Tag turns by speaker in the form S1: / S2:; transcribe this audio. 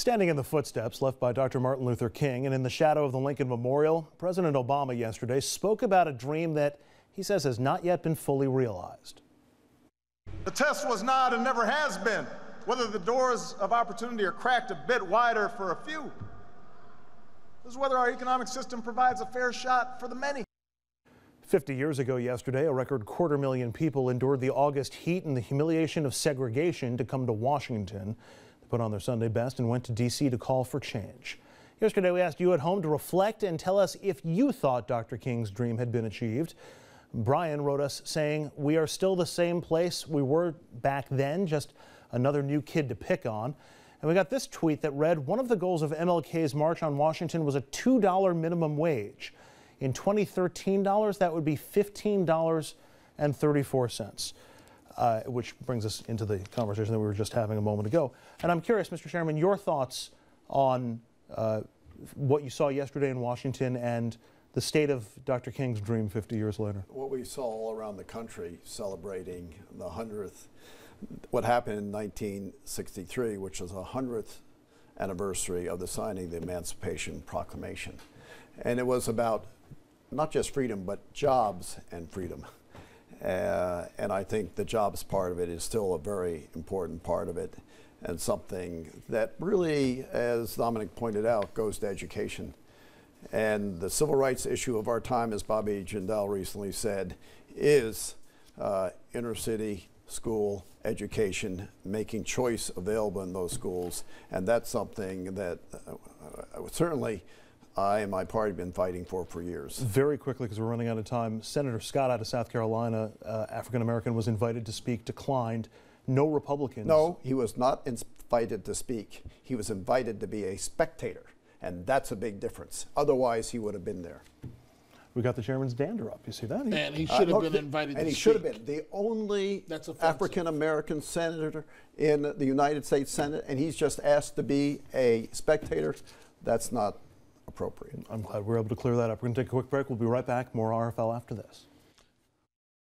S1: Standing in the footsteps left by Dr. Martin Luther King and in the shadow of the Lincoln Memorial, President Obama yesterday spoke about a dream that he says has not yet been fully realized.
S2: The test was not and never has been whether the doors of opportunity are cracked a bit wider for a few. This is whether our economic system provides a fair shot for the many.
S1: 50 years ago yesterday, a record 250,000 people endured the August heat and the humiliation of segregation to come to Washington. They put on their Sunday best and went to D.C. to call for change. Yesterday, we asked you at home to reflect and tell us if you thought Dr. King's dream had been achieved. Brian wrote us saying, "We are still the same place we were back then, just another new kid to pick on." And we got this tweet that read, "One of the goals of MLK's March on Washington was a $2 minimum wage. In 2013 dollars, that would be $15.34, which brings us into the conversation that we were just having a moment ago. And I'm curious, Mr. Chairman, your thoughts on what you saw yesterday in Washington and the state of Dr. King's dream 50 years later.
S3: What we saw all around the country celebrating the 100th, what happened in 1963, which was the 100th anniversary of the signing of the Emancipation Proclamation. And it was about not just freedom, but jobs and freedom. And I think the jobs part of it is still a very important part of it, and something that really, as Dominic pointed out, goes to education. And the civil rights issue of our time, as Bobby Jindal recently said, is inner city school education, making choice available in those schools. And that's something that certainly I and my party have been fighting for years. Very quickly, because we're running out of time, Senator Scott out of South Carolina, African-American, was invited to speak, declined. No Republicans. No, he was not invited to speak. He was invited to be a spectator. And that's a big difference. Otherwise, he would have been there.
S1: We got the chairman's dander up. You see that?
S4: And he should have been invited to speak.
S3: And he should have been. The only African-American senator in the United States Senate, and he's just asked to be a spectator. That's not appropriate.
S1: I'm glad we're able to clear that up. We're going to take a quick break. We'll be right back. More RFL after this.